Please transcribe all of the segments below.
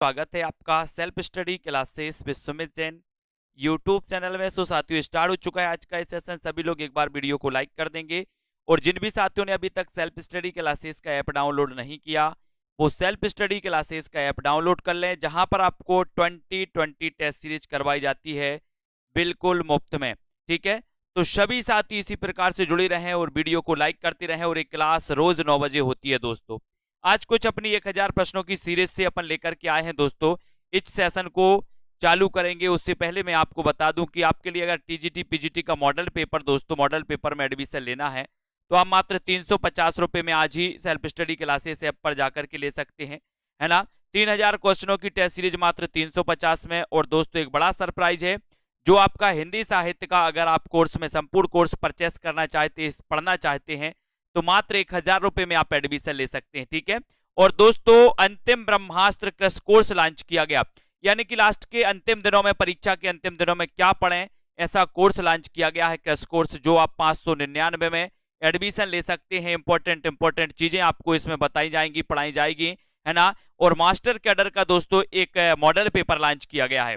स्वागत है आपका self study classes with Sumit Jain YouTube channel में। साथियों, स्टार्ट हो चुका है आज का सेशन। सभी लोग एक बार वीडियो को लाइक कर देंगे और जिन भी साथियों ने अभी तक सेल्फ स्टडी क्लासेस का ऐप डाउनलोड नहीं किया वो सेल्फ स्टडी क्लासेस का ऐप डाउनलोड कर लें, जहां पर आपको 2020 टेस्ट सीरीज करवाई जाती है बिल्कुल मुफ्त में। ठीक है, तो सभी साथी इसी प्रकार से जुड़े रहें और वीडियो को लाइक करते रहें। और एक क्लास रोज 9 बजे होती है दोस्तों। आज कुछ अपनी 1000 प्रश्नों की सीरीज से अपन लेकर के आए हैं दोस्तों। इस सेशन को चालू करेंगे उससे पहले मैं आपको बता दूं कि आपके लिए अगर टीजीटी पीजीटी का मॉडल पेपर दोस्तों मॉडल पेपर में एडमिशन लेना है तो आप मात्र 350 रुपए में आज ही सेल्फ स्टडी क्लासेस ऐप पर जाकर के ले सकते हैं, है ना। 3000 क्वेश्चनों की टेस्ट सीरीज मात्र 350 में। और दोस्तों एक बड़ा सरप्राइज है, जो आपका हिंदी साहित्य का अगर आप कोर्स में संपूर्ण कोर्स परचेस करना चाहते हैं, पढ़ना चाहते हैं, तो मात्र 1000 रुपए में आप एडमिशन ले सकते हैं। ठीक है, और दोस्तों अंतिम ब्रह्मास्त्र क्रश कोर्स लॉन्च किया गया, यानी कि लास्ट के अंतिम दिनों में, परीक्षा के अंतिम दिनों में क्या पढ़ें, ऐसा कोर्स लॉन्च किया गया है क्रश कोर्स, जो आप 599 में एडमिशन ले सकते हैं। इंपॉर्टेंट चीजें आपको इसमें बताई जाएंगी, पढ़ाई जाएगी, है ना। और मास्टर कैडर का दोस्तों एक मॉडल पेपर लॉन्च किया गया है।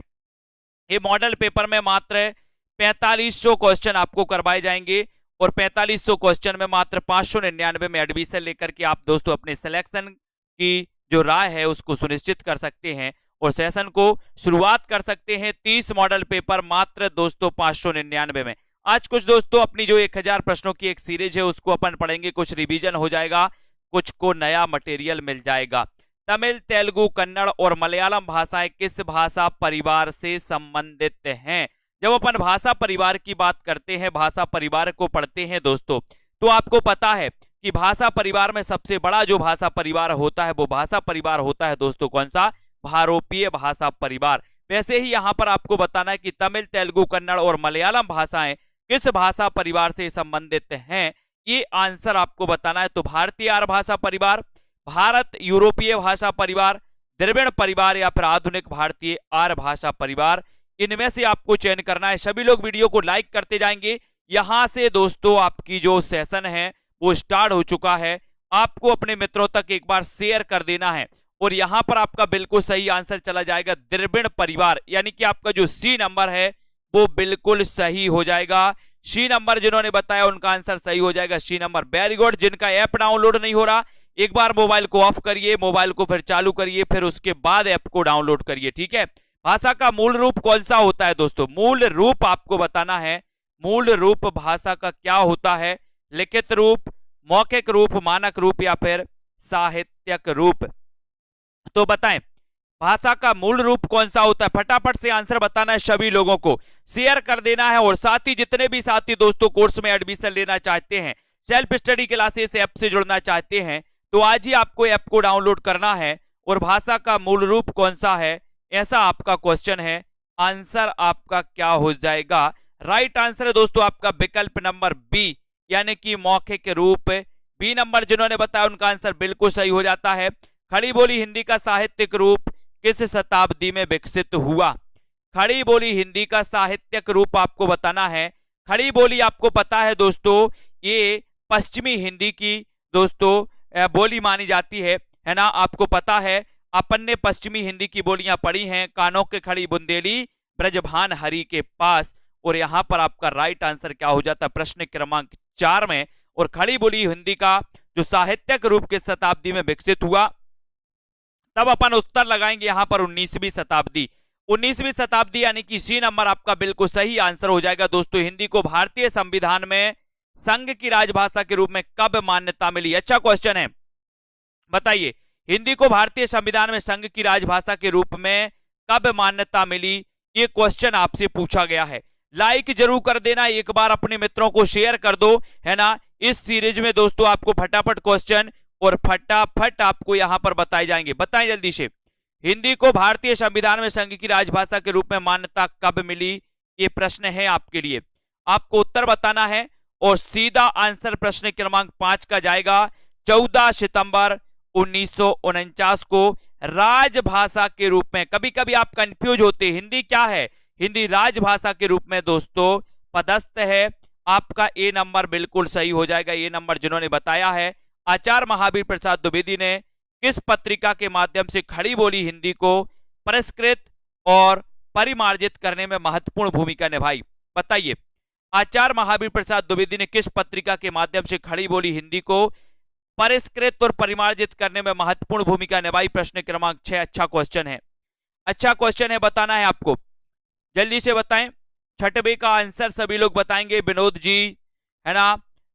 ये मॉडल पेपर में मात्र 4500 क्वेश्चन आपको करवाए जाएंगे और 4500 क्वेश्चन में मात्र 599 में एडमिशन लेकर के आप दोस्तों अपने सिलेक्शन की जो राय है उसको सुनिश्चित कर सकते हैं और सेशन को शुरुआत कर सकते हैं। 30 मॉडल पेपर मात्र दोस्तों 599 में। आज कुछ दोस्तों अपनी जो 1000 प्रश्नों की एक सीरीज है उसको अपन पढ़ेंगे, कुछ रिवीजन हो जाएगा, कुछ को नया मटेरियल मिल जाएगा। तमिल, तेलुगु, कन्नड़ और मलयालम भाषाएं किस भाषा परिवार से संबंधित हैं? जब अपन भाषा परिवार की बात करते हैं, भाषा परिवार को पढ़ते हैं दोस्तों, तो आपको पता है कि भाषा परिवार में सबसे बड़ा जो भाषा परिवार होता है वो भाषा परिवार होता है दोस्तों कौन सा? भारोपीय भाषा परिवार। वैसे ही यहां पर आपको बताना है कि तमिल, तेलुगु, कन्नड़ और मलयालम भाषाएं किस भाषा परिवार से संबंधित हैं, ये आंसर आपको बताना है। तो भारतीय आर्य भाषा परिवार, भारत यूरोपीय भाषा परिवार, द्रविड़ परिवार या फिर आधुनिक भारतीय आर्य भाषा परिवार, इनमें से आपको चयन करना है। सभी लोग वीडियो को लाइक करते जाएंगे। यहां से दोस्तों आपकी जो सेशन है वो स्टार्ट हो चुका है, आपको अपने मित्रों तक एक बार शेयर कर देना है। और यहां पर आपका बिल्कुल सही आंसर चला जाएगा द्रविड़ परिवार, यानी कि आपका जो सी नंबर है वो बिल्कुल सही हो जाएगा। सी नंबर जिन्होंने बताया उनका आंसर सही हो जाएगा, सी नंबर। Very good. जिनका ऐप डाउनलोड नहीं हो रहा, एक बार मोबाइल को ऑफ करिए, मोबाइल को फिर चालू करिए, फिर उसके बाद ऐप को डाउनलोड करिए। ठीक है, भाषा का मूल रूप कौन सा होता है दोस्तों? मूल रूप आपको बताना है। मूल रूप भाषा का क्या होता है? लिखित रूप, मौखिक रूप, मानक रूप या फिर साहित्यक रूप? तो बताएं भाषा का मूल रूप कौन सा होता है? फटाफट से आंसर बताना है, सभी लोगों को शेयर कर देना है। और साथ ही जितने भी साथी दोस्तों कोर्स में एडमिशन लेना चाहते हैं, सेल्फ स्टडी क्लासेस ऐप से जुड़ना चाहते हैं, तो आज ही आपको ऐप को डाउनलोड करना है। और भाषा का मूल रूप कौन सा है, ऐसा आपका क्वेश्चन है। आंसर आपका क्या हो जाएगा? राइट आंसर है दोस्तों आपका विकल्प नंबर बी, यानी कि मौखिक रूप। बी नंबर जिन्होंने बताया उनका आंसर बिल्कुल सही हो जाता है। खड़ी बोली हिंदी का साहित्यिक रूप किस शताब्दी में विकसित हुआ? खड़ी बोली हिंदी का साहित्यिक रूप आपको बताना है। खड़ी बोली आपको पता है दोस्तों, ये पश्चिमी हिंदी की दोस्तों बोली मानी जाती है ना। आपको पता है, अपन ने पश्चिमी हिंदी की बोलियां पढ़ी हैं, कानों के खड़ी बुंदेली ब्रजभान हरि के पास। और यहां पर आपका राइट आंसर क्या हो जाता है प्रश्न क्रमांक 4 में? और खड़ी बोली हिंदी का जो साहित्यिक रूप किस शताब्दी में विकसित हुआ, तब अपन उत्तर लगाएंगे यहां पर 19वीं शताब्दी। 19वीं शताब्दी, यानी कि सी नंबर आपका बिल्कुल सही आंसर हो जाएगा दोस्तों। हिंदी को भारतीय संविधान में संघ की राजभाषा के रूप में कब मान्यता मिली? अच्छा क्वेश्चन है, बताइए हिंदी को भारतीय संविधान में संघ की राजभाषा के रूप में कब मान्यता मिली? ये क्वेश्चन आपसे पूछा गया है। लाइक जरूर कर देना, एक बार अपने मित्रों को शेयर कर दो, है ना। इस सीरीज में दोस्तों आपको फटाफट क्वेश्चन और फटाफट आपको यहां पर बताए जाएंगे। बताएं जल्दी से, हिंदी को भारतीय संविधान में संघ की राजभाषा के रूप में मान्यता कब मिली? ये प्रश्न है आपके लिए, आपको उत्तर बताना है। और सीधा आंसर प्रश्न क्रमांक 5 का जाएगा 14 सितंबर 1949 को राजभाषा के रूप में। कभी कभी आप कंफ्यूज होते, हिंदी क्या है? हिंदी राजभाषा के रूप में दोस्तों पदस्थ है। आपका ए नंबर बिल्कुल सही हो जाएगा। ए नंबर जिन्होंने बताया है आचार्य महावीर प्रसाद द्विवेदी ने किस पत्रिका के माध्यम से खड़ी बोली हिंदी को परिष्कृत और परिमार्जित करने में महत्वपूर्ण भूमिका निभाई? बताइए, आचार्य महावीर प्रसाद द्विवेदी ने किस पत्रिका के माध्यम से खड़ी बोली हिंदी को परिष्कृत और परिमार्जित करने में महत्वपूर्ण भूमिका निभाई? प्रश्न क्रमांक 6 अच्छा क्वेश्चन है, अच्छा क्वेश्चन है, बताना है आपको, जल्दी से बताएं। छठवें का आंसर सभी लोग बताएंगे, विनोद जी है ना,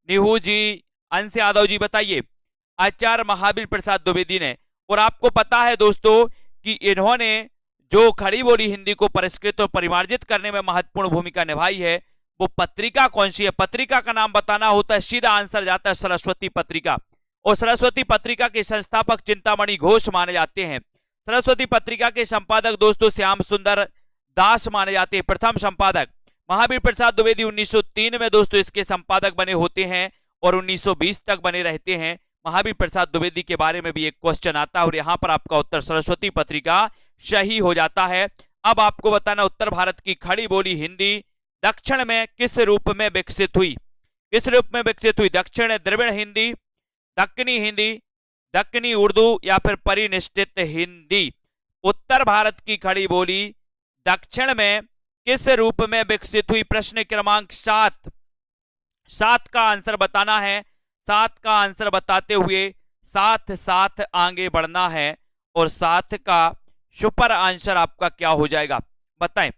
निहू जी, अंश यादव जी, बताइए। आचार्य महावीर प्रसाद द्विवेदी ने, और आपको पता है दोस्तों कि इन्होंने जो खड़ी बोली हिंदी को परिष्कृत और परिमार्जित करने में महत्वपूर्ण भूमिका निभाई है, वो पत्रिका कौन सी है? पत्रिका का नाम बताना होता है, सीधा आंसर जाता है सरस्वती पत्रिका। और सरस्वती पत्रिका के संस्थापक चिंतामणि घोष माने जाते हैं। सरस्वती पत्रिका के संपादक दोस्तों श्याम सुंदर दास माने जाते हैं, प्रथम संपादक। महावीर प्रसाद द्विवेदी 1903 में दोस्तों इसके संपादक बने होते हैं और 1920 तक बने रहते हैं। महावीर प्रसाद द्विवेदी के बारे में भी एक क्वेश्चन आता है और यहां पर आपका उत्तर सरस्वती पत्रिका सही हो जाता है। अब आपको बताना, उत्तर भारत की खड़ी बोली हिंदी दक्षिण में किस रूप में विकसित हुई? किस रूप में विकसित हुई? दक्षिण द्रविड़ हिंदी, दक्कनी हिंदी, दक्कनी उर्दू या फिर परिनिष्ठित हिंदी? उत्तर भारत की खड़ी बोली दक्षिण में किस रूप में विकसित हुई? प्रश्न क्रमांक 7, 7 का आंसर बताना है। 7 का आंसर बताते हुए साथ साथ आगे बढ़ना है और 7 का सुपर आंसर आपका क्या हो जाएगा बताएं।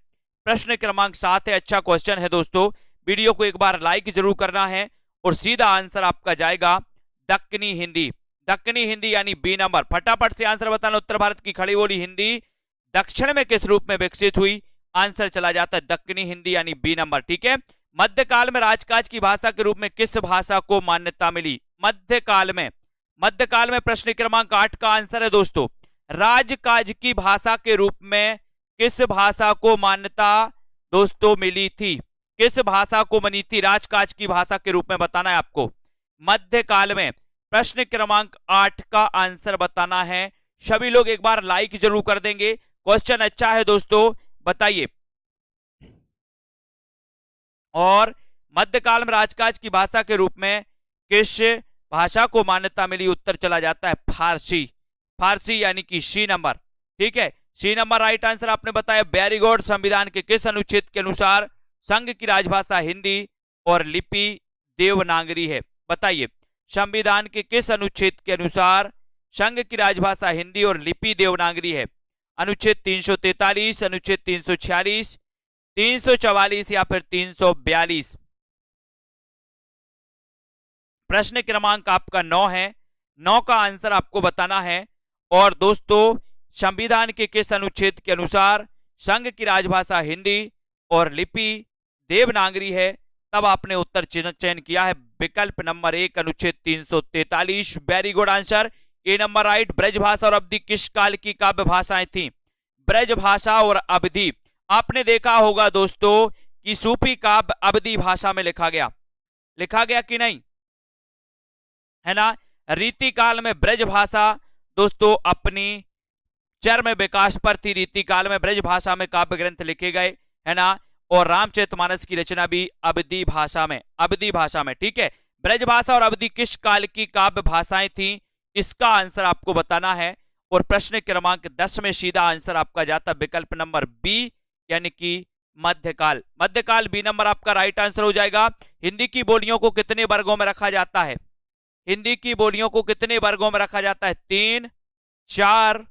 प्रश्न क्रमांक 7 है, अच्छा क्वेश्चन है दोस्तों, वीडियो को एक बार लाइक जरूर करना है और सीधा आंसर आपका जाएगा दक्कनी हिंदी। दक्कनी हिंदी यानी बी नंबर। फटाफट से आंसर बताना, उत्तर भारत की खड़ी बोली हिंदी दक्षिण में किस रूप में विकसित हुई? आंसर चला जाता है दक्कनी हिंदी यानी बी नंबर, ठीक है। मध्यकाल में राजकाज की भाषा के रूप में किस भाषा को मान्यता मिली? मध्यकाल में, मध्यकाल में प्रश्न क्रमांक 8 का आंसर है दोस्तों, राजकाज की भाषा के रूप में किस भाषा को मान्यता दोस्तों मिली थी? किस भाषा को बनी थी राजकाज की भाषा के रूप में? बताना है आपको मध्यकाल में। प्रश्न क्रमांक 8 का आंसर बताना है। सभी लोग एक बार लाइक जरूर कर देंगे, क्वेश्चन अच्छा है दोस्तों, बताइए। और मध्यकाल में राजकाज की भाषा के रूप में किस भाषा को मान्यता मिली? उत्तर चला जाता है फारसी। फारसी यानी कि सी नंबर, ठीक है, सी नंबर राइट आंसर आपने बताया। Very good. संविधान के किस अनुच्छेद के अनुसार संघ की राजभाषा हिंदी और लिपि देवनागरी है? बताइए, संविधान के किस अनुच्छेद के अनुसार संघ की राजभाषा हिंदी और लिपि देवनागरी है? अनुच्छेद 343, अनुच्छेद 346, 344 या फिर 342? प्रश्न क्रमांक आपका 9 है, 9 का आंसर आपको बताना है। और दोस्तों संविधान के किस अनुच्छेद के अनुसार संघ की राजभाषा हिंदी और लिपि देवनागरी है? तब आपने उत्तर चयन किया है विकल्प नंबर 1 अनुच्छेद 343। वेरी गुड आंसर, ए नंबर राइट। ब्रजभाषा और अवधि किस काल की काव्य भाषाएं थी? ब्रजभाषा और अवधि, आपने देखा होगा दोस्तों कि सूफी काव्य अवधि भाषा में लिखा गया कि नहीं, है ना। रीति काल में ब्रजभाषा दोस्तों अपनी चरम विकास पर थी। रीति काल में ब्रजभाषा में काव्य ग्रंथ लिखे गए, है ना। और रामचरितमानस की रचना भी अवधी भाषा में, ठीक है। ब्रजभाषा और अवधि किस काल की काव्य भाषाएं थी? इसका आंसर आपको बताना है। और प्रश्न क्रमांक 10 में सीधा आंसर आपका जाता विकल्प नंबर बी यानी कि मध्यकाल। मध्यकाल बी नंबर आपका राइट आंसर हो जाएगा। हिंदी की बोलियों को कितने वर्गों में रखा जाता है? हिंदी की बोलियों को कितने वर्गों में रखा जाता है? 3, 4,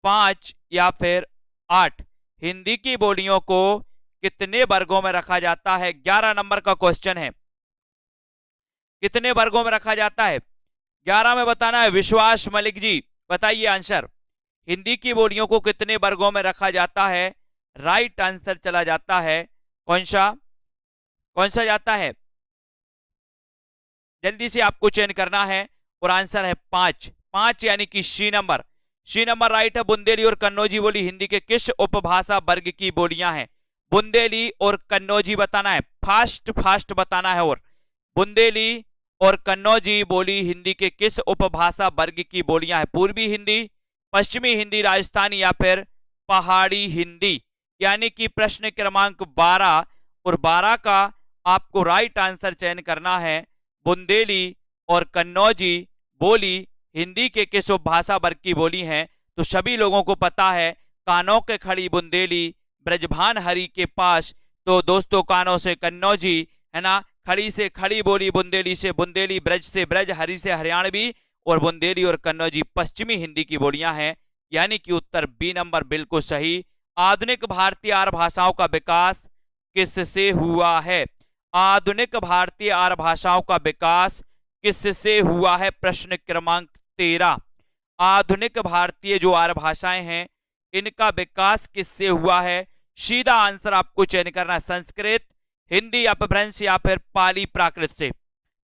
5 या फिर 8? हिंदी की बोलियों को कितने वर्गों में रखा जाता है? 11 नंबर का क्वेश्चन है, कितने वर्गों में रखा जाता है? 11 में बताना है। विश्वास मलिक जी बताइए आंसर, हिंदी की बोलियों को कितने वर्गों में रखा जाता है? राइट आंसर चला जाता है कौन सा जाता है? जल्दी से आपको चयन करना है और आंसर है 5 यानी कि सी नंबर राइट है। बुंदेली और कन्नौजी बोली हिंदी के किस उपभाषा वर्ग की बोलियां हैं? बुंदेली और कन्नौजी बताना है, फास्ट बताना है। और बुंदेली और कन्नौजी बोली हिंदी के किस उपभाषा वर्ग की बोलियां हैं? पूर्वी हिंदी, पश्चिमी हिंदी, राजस्थानी या फिर पहाड़ी हिंदी? यानी कि प्रश्न क्रमांक 12 और 12 का आपको राइट आंसर चयन करना है। बुंदेली और कन्नौजी बोली हिंदी के किस उपभाषा वर्ग की बोली हैं? तो सभी लोगों को पता है, कानों के खड़ी बुंदेली, ब्रजभान हरि के पास। तो दोस्तों कानों से कन्नौजी, है ना, खड़ी से खड़ी बोली, बुंदेली से बुंदेली, ब्रज से ब्रज, हरि से हरियाणवी, और बुंदेली और कन्नौजी पश्चिमी हिंदी की बोलियां हैं, यानी कि उत्तर बी नंबर बिल्कुल सही। आधुनिक भारतीय आर्य भाषाओं का विकास किससे हुआ है? आधुनिक भारतीय आर्य भाषाओं का विकास किससे हुआ है? प्रश्न क्रमांक 13। आधुनिक भारतीय जो आर्य भाषाएं हैं इनका विकास किससे हुआ है? सीधा आंसर आपको चयन करना है, संस्कृत, हिंदी, अपभ्रंश या फिर पाली प्राकृत से।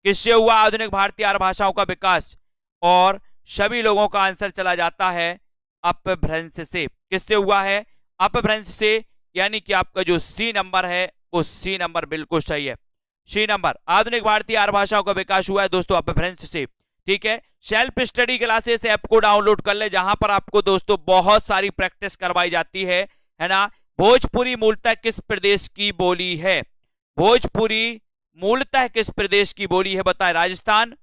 किससे हुआ आधुनिक भारतीय आर्य भाषाओं का विकास? और सभी लोगों का आंसर चला जाता है अपभ्रंश से। किससे हुआ है? अपभ्रंश से, यानी कि आपका जो सी नंबर है वो सी नंबर बिल्कुल सही है। सी नंबर, आधुनिक भारतीय आर्य भाषाओं का विकास हुआ है दोस्तों अपभ्रंश से। ठीक है, सेल्फ स्टडी क्लासेस ऐप को डाउनलोड कर ले, जहां पर आपको दोस्तों बहुत सारी प्रैक्टिस करवाई जाती है ना। भोजपुरी मूलतः किस प्रदेश की बोली है? भोजपुरी मूलतः किस प्रदेश की बोली है? बताएं, राजस्थान,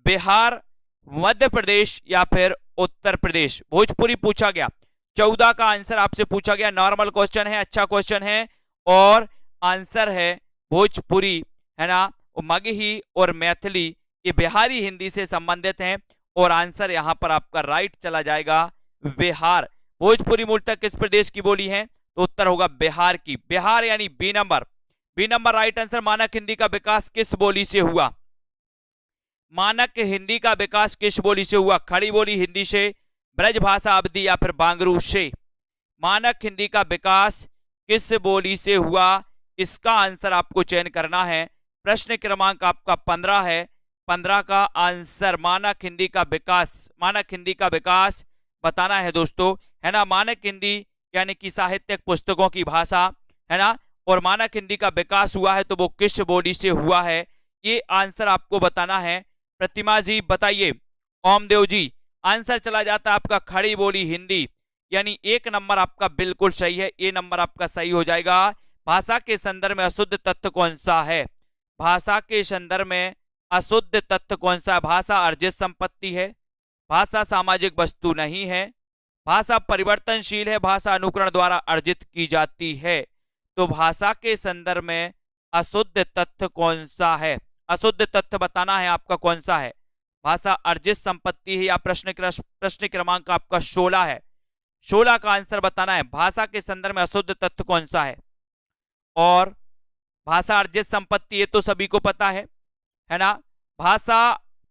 बिहार, मध्य प्रदेश या फिर उत्तर प्रदेश? भोजपुरी पूछा गया, 14 का आंसर आपसे पूछा गया। नॉर्मल क्वेश्चन है, अच्छा क्वेश्चन है, और आंसर है भोजपुरी, है ना। मगही और मैथिली ये बिहारी हिंदी से संबंधित हैं, और आंसर यहां पर आपका राइट चला जाएगा बिहार। भोजपुरी मूलतः किस प्रदेश की बोली है? तो उत्तर होगा बिहार की। बिहार यानी B number, B number right answer. मानक हिंदी का विकास किस बोली से हुआ? मानक हिंदी का विकास किस बोली से हुआ? खड़ी बोली हिंदी से, ब्रजभाषा अवधी या फिर बांगरू से? मानक हिंदी का विकास किस बोली से हुआ? इसका आंसर आपको चयन करना है। प्रश्न क्रमांक आपका 15 है। 15 का आंसर मानक हिंदी का विकास, मानक हिंदी का विकास बताना है दोस्तों, है ना। मानक हिंदी यानी कि साहित्यिक पुस्तकों की भाषा, है ना, और मानक हिंदी का विकास हुआ है तो वो किस बोली से हुआ है, ये आंसर आपको बताना है। प्रतिमा जी बताइए, ओमदेव जी, आंसर चला जाता है आपका खड़ी बोली हिंदी, यानी एक नंबर आपका बिल्कुल सही है, ए नंबर आपका सही हो जाएगा। भाषा के संदर्भ में अशुद्ध तत्व कौन सा है? भाषा के संदर्भ में अशुद्ध तत्व कौन सा है? भाषा अर्जित संपत्ति है, भाषा सामाजिक वस्तु नहीं है, भाषा परिवर्तनशील है, भाषा अनुकरण द्वारा अर्जित की जाती है। तो भाषा के संदर्भ में अशुद्ध तत्व कौन सा है? अशुद्ध तत्व बताना है आपका कौन सा है? भाषा अर्जित संपत्ति है या प्रश्न क्रमांक आपका 16 है। 16 का आंसर बताना है। भाषा के संदर्भ में अशुद्ध तत्व कौन सा है? और भाषा अर्जित संपत्ति ये तो सभी को पता है ना। भाषा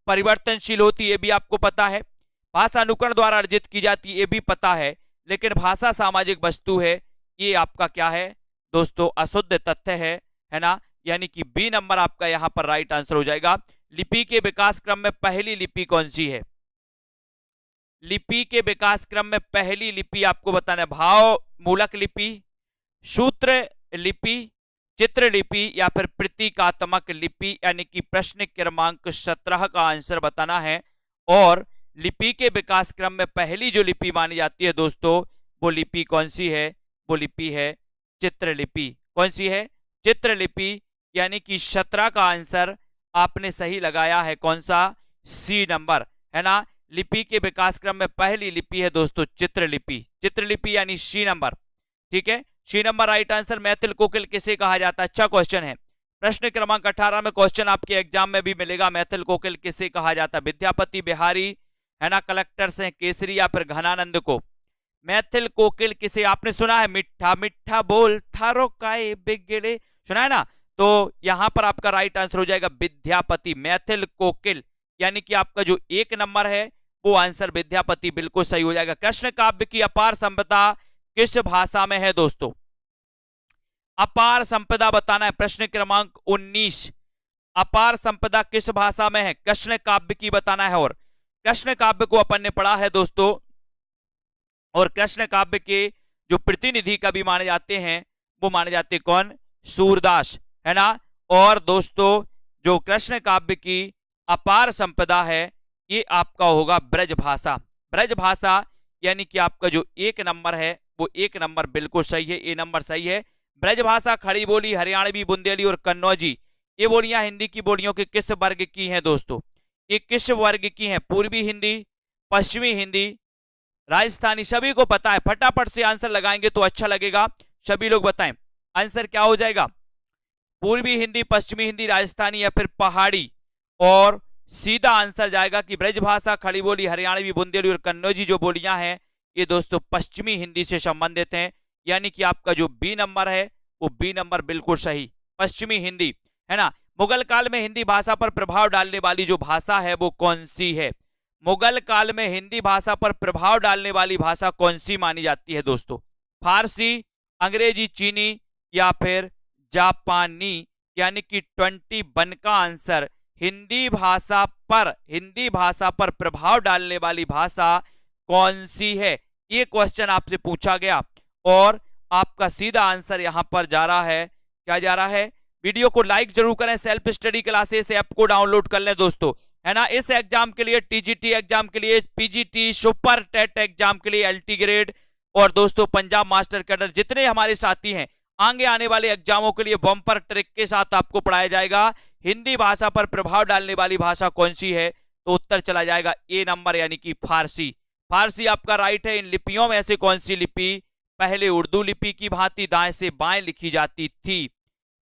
परिवर्तनशील होती है भी आपको पता है, भाषा अनुकरण द्वारा अर्जित की जाती है ये भी पता है, लेकिन भाषा सामाजिक वस्तु है, ये आपका क्या है दोस्तों? अशुद्ध तथ्य है ना, यानी कि बी नंबर आपका यहां पर राइट आंसर हो जाएगा। लिपि के विकास क्रम में पहली लिपि कौन सी है? लिपि के विकास क्रम में पहली लिपि आपको बताना है। भाव मूलक लिपि, सूत्र लिपि, चित्रलिपि या फिर प्रतीकात्मक लिपि, यानी कि प्रश्न क्रमांक 17 का आंसर बताना है। और लिपि के विकास क्रम में पहली जो लिपि मानी जाती है दोस्तों, वो लिपि कौन सी है? वो लिपि है चित्रलिपि। कौन सी है? चित्रलिपि, यानी कि 17 का आंसर आपने सही लगाया है। कौन सा? सी नंबर, है ना। लिपि के विकास क्रम में पहली लिपि है दोस्तों चित्रलिपि, चित्रलिपि यानी सी नंबर। ठीक है, C number right answer. Maithil Kokil किसे कहा जाता है? अच्छा क्वेश्चन है, प्रश्न क्रमांक 18 में क्वेश्चन आपके एग्जाम में भी मिलेगा। मैथिल कोकिल किसे कहा जाता है? विद्यापति, बिहारी, है ना, कलेक्टर से केसरी या फिर घनानंद को? मैथिल कोकिल किसे आपने सुना है? मिठा मिठा बोल थारो काय बिगड़े, सुना है ना। तो यहां पर आपका राइट आंसर हो जाएगा विद्यापति। मैथिल कोकिल यानी कि आपका जो एक नंबर है वो आंसर विद्यापति बिल्कुल सही हो जाएगा। कृष्ण काव्य की अपार संपदा किस भाषा में है दोस्तों? अपार संपदा बताना है। प्रश्न क्रमांक 19, अपार संपदा किस भाषा में है? कृष्ण काव्य की बताना है। और कृष्ण काव्य को अपन ने पढ़ा है दोस्तों, और कृष्ण काव्य के जो प्रतिनिधि कवि माने जाते हैं वो माने जाते कौन? सूरदास, है ना। और दोस्तों जो कृष्ण काव्य की अपार संपदा है ये आपका होगा ब्रज भाषा। ब्रज भाषा यानी कि आपका जो एक नंबर है वो एक नंबर बिल्कुल सही है, ए नंबर सही है। ब्रज भाषा खड़ी बोली, हरियाणवी, बुंदेली और कन्नौजी ये बोलियां हिंदी की बोलियों के किस वर्ग की हैं दोस्तों? ये किस वर्ग की हैं? पूर्वी हिंदी, पश्चिमी हिंदी, राजस्थानी। सभी को पता है, फटाफट से आंसर लगाएंगे तो अच्छा लगेगा। सभी लोग बताएं आंसर क्या हो जाएगा, पूर्वी हिंदी, पश्चिमी हिंदी, राजस्थानी या फिर पहाड़ी। और सीधा आंसर जाएगा कि ब्रजभाषा, खड़ी बोली, हरियाणवी, बुंदेली और कन्नौजी जो बोलियां हैं ये दोस्तों पश्चिमी हिंदी से संबंधित हैं। यानी कि आपका जो बी नंबर है वो बी नंबर बिल्कुल सही, पश्चिमी हिंदी है ना। मुगल काल में हिंदी भाषा पर प्रभाव डालने वाली जो भाषा है वो कौन सी है, मुगल काल में हिंदी भाषा पर प्रभाव डालने वाली भाषा कौन सी मानी जाती है दोस्तों, फारसी, अंग्रेजी, चीनी या फिर जापानी। यानी कि 21 का आंसर हिंदी भाषा पर प्रभाव डालने वाली भाषा कौन सी है, ये क्वेश्चन आपसे पूछा गया और आपका सीधा आंसर यहां पर जा रहा है। क्या जा रहा है, वीडियो को लाइक जरूर करें, सेल्फ स्टडी क्लासेस ऐप को डाउनलोड कर लें दोस्तों, है ना। इस एग्जाम के लिए, टीजीटी एग्जाम के लिए, पीजीटी, सुपर टेट एग्जाम के लिए, एलटी ग्रेड और दोस्तों पंजाब मास्टर कैडर, जितने हमारे साथी हैं आगे आने वाले एग्जामों के लिए बम्पर ट्रिक के साथ आपको पढ़ाया जाएगा। हिंदी भाषा पर प्रभाव डालने वाली भाषा कौन सी है, तो उत्तर चला जाएगा ए नंबर यानी कि फारसी। फारसी आपका राइट है। इन लिपियों में से कौन सी लिपि पहले उर्दू लिपि की भांति दाएं से बाएं लिखी जाती थी,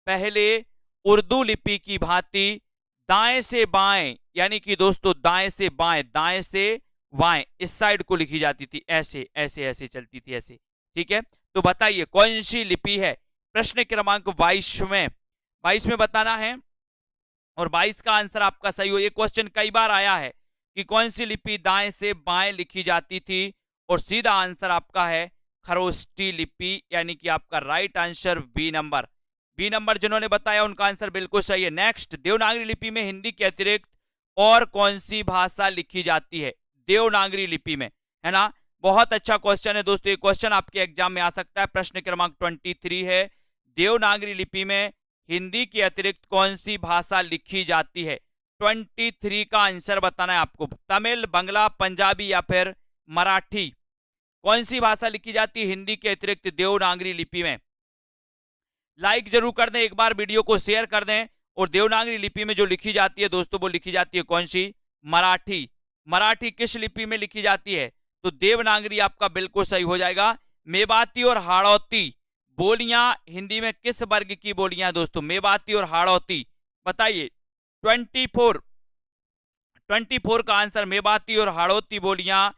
पहले उर्दू लिपि की भांति दाएं से बाएं, यानी कि दोस्तों दाएं से बाएं, दाएं से बाएं इस साइड को लिखी जाती थी, ऐसे ऐसे ऐसे चलती थी ऐसे, ठीक है। तो बताइए कौन सी लिपि है, प्रश्न क्रमांक 22 में बताना है और 22 का आंसर आपका सही हो। ये क्वेश्चन कई बार आया है कि कौन सी लिपि दाएं से बाएं लिखी जाती थी और सीधा आंसर आपका है खरोष्टी लिपि, यानी कि आपका राइट आंसर बी नंबर जिन्होंने बताया उनका आंसर बिल्कुल सही है। नेक्स्ट, देवनागरी लिपि में हिंदी के अतिरिक्त और कौन सी भाषा लिखी जाती है, देवनागरी लिपि में, है ना। बहुत अच्छा क्वेश्चन है दोस्तों, ये क्वेश्चन आपके एग्जाम में आ सकता है। प्रश्न क्रमांक 23 है, देवनागरी लिपि में हिंदी के अतिरिक्त कौन सी भाषा लिखी जाती है। 23 का आंसर बताना है आपको, तमिल, बंगला, पंजाबी या फिर मराठी, कौन सी भाषा लिखी जाती है हिंदी के अतिरिक्त देवनागरी लिपि में। लाइक जरूर कर दें, एक बार वीडियो को शेयर कर दें। और देवनागरी लिपि में जो लिखी जाती है दोस्तों वो लिखी जाती है कौन सी, मराठी। मराठी किस लिपि में लिखी जाती है, तो देवनागरी आपका बिल्कुल सही हो जाएगा। मेवाती और हाड़ौती बोलियां हिंदी में किस वर्ग की बोलियां दोस्तों, मेवाती और हाड़ौती, बताइए। 24 का आंसर, मेवाती और हाड़ौती बोलियां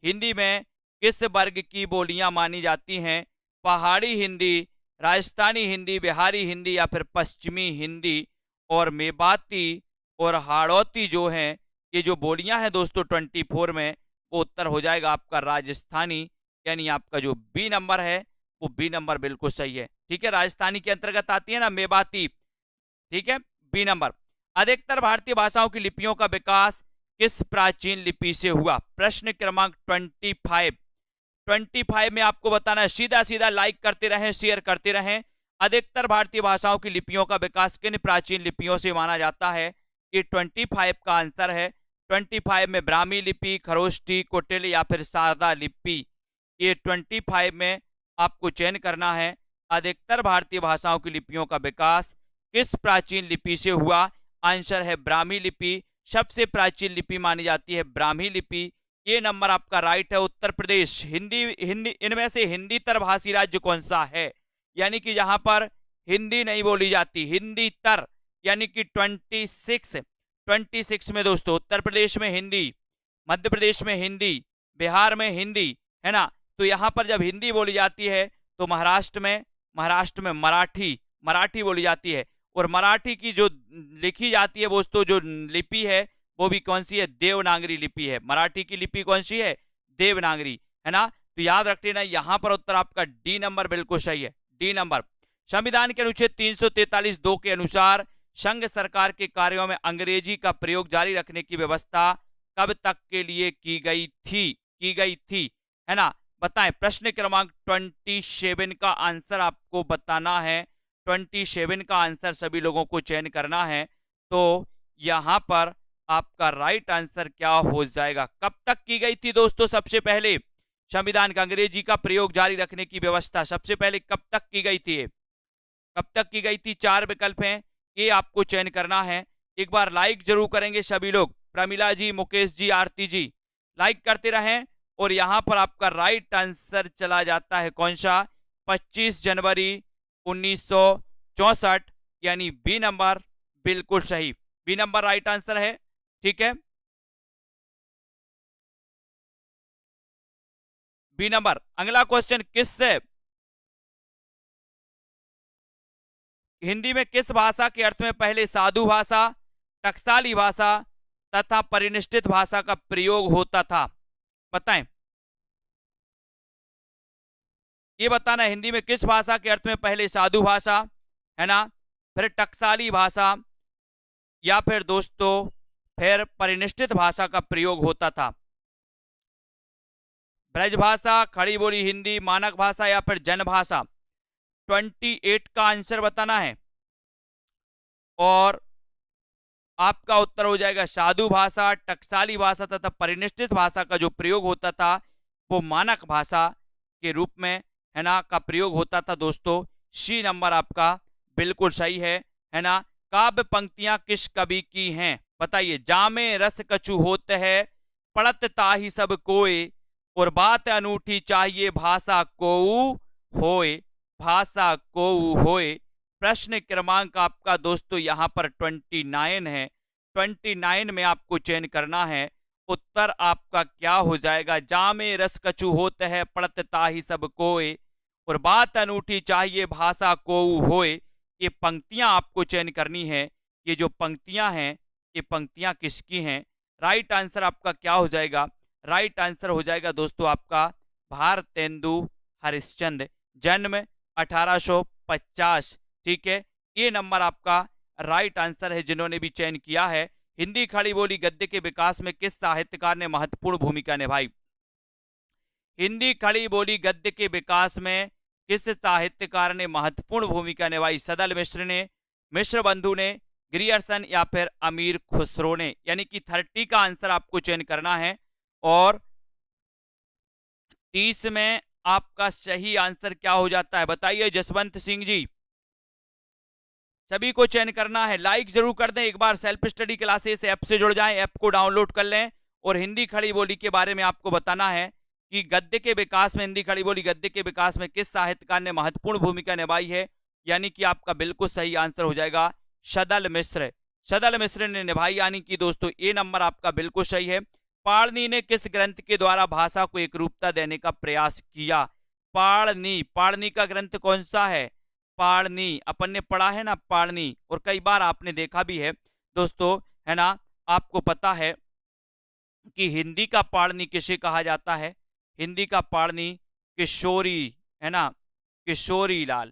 हिंदी में किस वर्ग की बोलियां मानी जाती हैं, पहाड़ी हिंदी, राजस्थानी हिंदी, बिहारी हिंदी या फिर पश्चिमी हिंदी। और मेवाती और हाड़ौती जो हैं ये जो बोलियां हैं दोस्तों 24 में, वो उत्तर हो जाएगा आपका राजस्थानी, यानी आपका जो बी नंबर है वो बी नंबर बिल्कुल सही है, ठीक है। राजस्थानी के अंतर्गत आती है ना मेवाती, ठीक है, बी नंबर। अधिकतर भारतीय भाषाओं की लिपियों का विकास किस प्राचीन लिपि से हुआ, प्रश्न क्रमांक 25 में आपको बताना है। सीधा सीधा लाइक करते रहें, शेयर करते रहें। अधिकतर भारतीय भाषाओं की लिपियों का विकास किन प्राचीन लिपियों से माना जाता है, ये 25 का आंसर है। 25 में ब्राह्मी लिपि, खरोष्टी, कुटिल या फिर सारदा लिपि, ये 25 में आपको चयन करना है। अधिकतर भारतीय भाषाओं की लिपियों का विकास किस प्राचीन लिपि से हुआ, आंसर है ब्राह्मी लिपि, सबसे प्राचीन लिपि मानी जाती है ब्राह्मी लिपि, ये नंबर आपका राइट है। उत्तर प्रदेश, हिंदी इनमें से हिंदी तर भाषी राज्य कौन सा है, यानी कि जहां पर हिंदी नहीं बोली जाती, हिंदी तर, यानी कि 26 में दोस्तों उत्तर प्रदेश में हिंदी, मध्य प्रदेश में हिंदी, बिहार में हिंदी, है ना। तो यहां पर जब हिंदी बोली जाती है तो महाराष्ट्र में मराठी बोली जाती है। और मराठी की जो लिखी जाती है दोस्तों जो लिपि है वो भी कौन सी है, देवनागरी लिपि है। मराठी की लिपि कौन सी है, देवनागरी, है ना। तो याद रख लेना, यहां पर उत्तर आपका डी नंबर बिल्कुल सही है, डी नंबर। संविधान के अनुच्छेद 343(2) के अनुसार संघ सरकार के कार्यों में अंग्रेजी का प्रयोग जारी रखने की व्यवस्था कब तक के लिए की गई थी, है ना। बताएं, प्रश्न क्रमांक 27 का आंसर आपको बताना है। 27 का आंसर सभी लोगों को चयन करना है। तो यहां पर आपका राइट आंसर क्या हो जाएगा, कब तक की गई थी दोस्तों, सबसे पहले संविधान का अंग्रेजी का प्रयोग जारी रखने की व्यवस्था सबसे पहले कब तक की गई थी, कब तक की गई थी। 4 विकल्प हैं, ये आपको चयन करना है। एक बार लाइक जरूर करेंगे सभी लोग, प्रमिला जी, मुकेश जी, आरती जी, लाइक करते रहें। और यहां पर आपका राइट आंसर चला जाता है कौन सा, 25 जनवरी 1964, यानी बी नंबर बिल्कुल सही, बी नंबर राइट आंसर है। ठीक है, बी नंबर। अगला क्वेश्चन, किससे हिंदी में किस भाषा के अर्थ में पहले साधु भाषा, टकसाली भाषा तथा परिनिष्ठित भाषा का प्रयोग होता था, बताएं। ये बताना हिंदी में किस भाषा के अर्थ में पहले साधु भाषा, है ना, फिर टकसाली भाषा, या फिर दोस्तों फिर परिनिष्ठित भाषा का प्रयोग होता था। ब्रज भाषा, खड़ी बोली हिंदी, मानक भाषा या फिर जन भाषा। 28 का आंसर बताना है और आपका उत्तर हो जाएगा साधु भाषा, टकसाली भाषा तथा परिनिष्ठित भाषा का जो प्रयोग होता था वो मानक भाषा के रूप में, है ना, का प्रयोग होता था दोस्तों। सी नंबर आपका बिल्कुल सही है ना। काव्य पंक्तियां किस कवि की हैं, बताइए। जामे रस कछु होत है, पढ़त ताहि सब कोय, और बात अनूठी चाहिए भाषा कोऊ होए, भाषा कोऊ होए। प्रश्न क्रमांक आपका दोस्तों यहां पर 29 है। 29 में आपको चयन करना है। उत्तर आपका क्या हो जाएगा, जामे रस कछु होत है, पढ़त ताहि सब कोय, और बात अनूठी चाहिए भाषा कोऊ होए। ये पंक्तियां आपको चयन करनी है। ये जो पंक्तियां हैं ये पंक्तियां किसकी हैं। राइट आंसर आपका क्या हो जाएगा, राइट आंसर हो जाएगा दोस्तों आपका भारतेंदु हरिश्चंद्र, जन्म 1850। ठीक है, ये नंबर आपका राइट आंसर है जिन्होंने भी चयन किया है। हिंदी खड़ी बोली गद्य के विकास में किस साहित्यकार ने महत्वपूर्ण भूमिका निभाई। हिंदी खड़ी बोली गद्य के विकास में किस साहित्यकार ने महत्वपूर्ण भूमिका निभाई। सदल मिश्र ने, मिश्र बंधु ने, ग्रियर्सन या फिर अमीर खुसरो ने। यानी कि 30 का आंसर आपको चयन करना है और 30 में आपका सही आंसर क्या हो जाता है, बताइए जसवंत सिंह जी। सभी को चयन करना है, लाइक जरूर कर दें। एक बार सेल्फ स्टडी क्लासेस ऐप से जुड़ जाएं, ऐप को डाउनलोड कर लें। और हिंदी खड़ी बोली के बारे में आपको बताना है कि गद्य के विकास में, हिंदी खड़ी बोली गद्य के विकास में किस साहित्यकार ने महत्वपूर्ण भूमिका निभाई है। यानी कि आपका बिल्कुल सही आंसर हो जाएगा सदल मिश्र, सदल मिश्र ने निभाई। यानी कि दोस्तों ए नंबर आपका बिल्कुल सही है। पाणिनि ने किस ग्रंथ के द्वारा भाषा को एक रूपता देने का प्रयास किया। पाणिनि, पाणिनि का ग्रंथ कौन सा है, पाणिनि, अपन ने पढ़ा है ना पाणिनि, और कई बार आपने देखा भी है दोस्तों, है ना। आपको पता है कि हिंदी का पाणिनि किसे कहा जाता है। हिंदी का पाणिनि किशोरी, है ना, किशोरी लाल,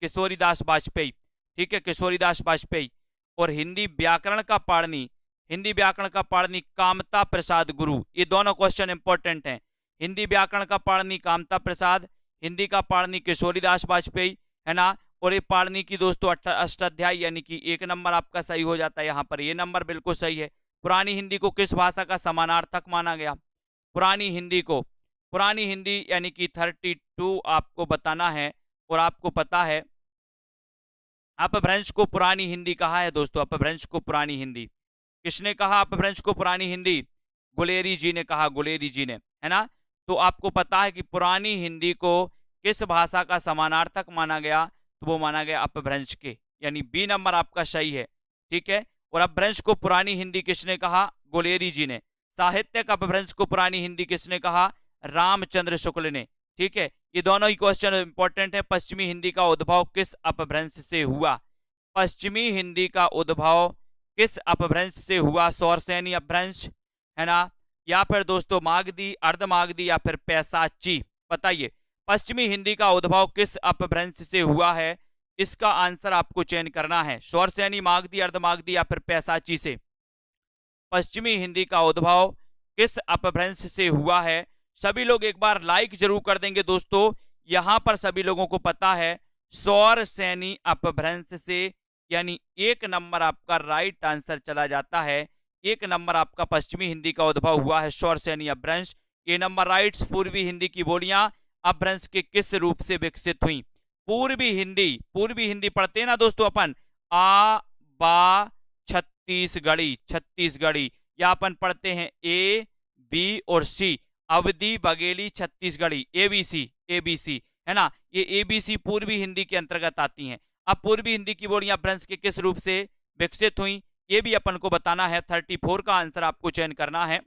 किशोरीदास वाजपेयी। ठीक है, किशोरीदास वाजपेयी। और हिंदी व्याकरण का पाणिनि, हिंदी व्याकरण का पाणिनि कामता प्रसाद गुरु। ये दोनों क्वेश्चन इंपॉर्टेंट हैं। हिंदी व्याकरण का पाणिनि कामता प्रसाद, हिंदी का पाणिनि किशोरीदास वाजपेयी, है ना। और ये पाणिनि की दोस्तों अष्टाध्यायी, यानी कि एक नंबर आपका सही हो जाता है यहाँ पर, ये नंबर बिल्कुल सही है। पुरानी हिंदी को किस भाषा का समानार्थक माना गया। पुरानी हिंदी को, पुरानी हिंदी यानी कि 32 आपको बताना है। और आपको पता है अपभ्रंश को पुरानी हिंदी कहा है दोस्तों, अपभ्रंश को पुरानी हिंदी किसने कहा, अपभ्रंश को पुरानी हिंदी गुलेरी जी ने कहा, गुलेरी जी ने, है ना। तो आपको पता है कि पुरानी हिंदी को किस भाषा का समानार्थक माना गया, तो वो माना गया अपभ्रंश के, यानी बी नंबर आपका सही है। ठीक है, और अपभ्रंश को पुरानी हिंदी किसने कहा, गुलेरी जी ने। साहित्यिक अपभ्रंश को पुरानी हिंदी किसने कहा, रामचंद्र शुक्ल ने। ठीक है, ये दोनों ही क्वेश्चन इंपॉर्टेंट है। पश्चिमी हिंदी का उद्भव किस अपभ्रंश से हुआ। पश्चिमी हिंदी का उद्भव किस अपभ्रंश से हुआ, सौरसेनी अपभ्रंश, है ना, या फिर दोस्तों मागधी, अर्धमागधी या फिर पैसाची। बताइए पश्चिमी हिंदी का उद्भव किस अपभ्रंश से हुआ है। इसका आंसर आपको चयन करना है, सौरसेनी, मागधी, अर्धमागधी या फिर पैसाची से। पश्चिमी हिंदी का उद्भव किस अपभ्रंश से हुआ है। सभी लोग एक बार लाइक जरूर कर देंगे दोस्तों। यहां पर सभी लोगों को पता है सौरसेनी अपभ्रंश से, यानी एक नंबर आपका राइट आंसर चला जाता है। एक नंबर आपका पश्चिमी हिंदी का उद्भव हुआ है सौरसेनी अपभ्रंश। ये नंबर राइट्स। पूर्वी हिंदी की बोलियां अपभ्रंश के किस रूप से विकसित हुई। पूर्वी हिंदी, पूर्वी हिंदी पढ़ते हैं ना दोस्तों अपन, आ बा छत्तीसगढ़ी, छत्तीसगढ़ी, या अपन पढ़ते हैं ए बी और सी, अवधी, बघेली, छत्तीसगढ़ी, एबीसी, एबीसी है ना, ये एबीसी पूर्वी हिंदी के अंतर्गत आती हैं। अब पूर्वी हिंदी की बोलियां भ्रंश के किस रूप से विकसित हुई, ये भी अपन को बताना है। 34 का आंसर आपको चयन करना है,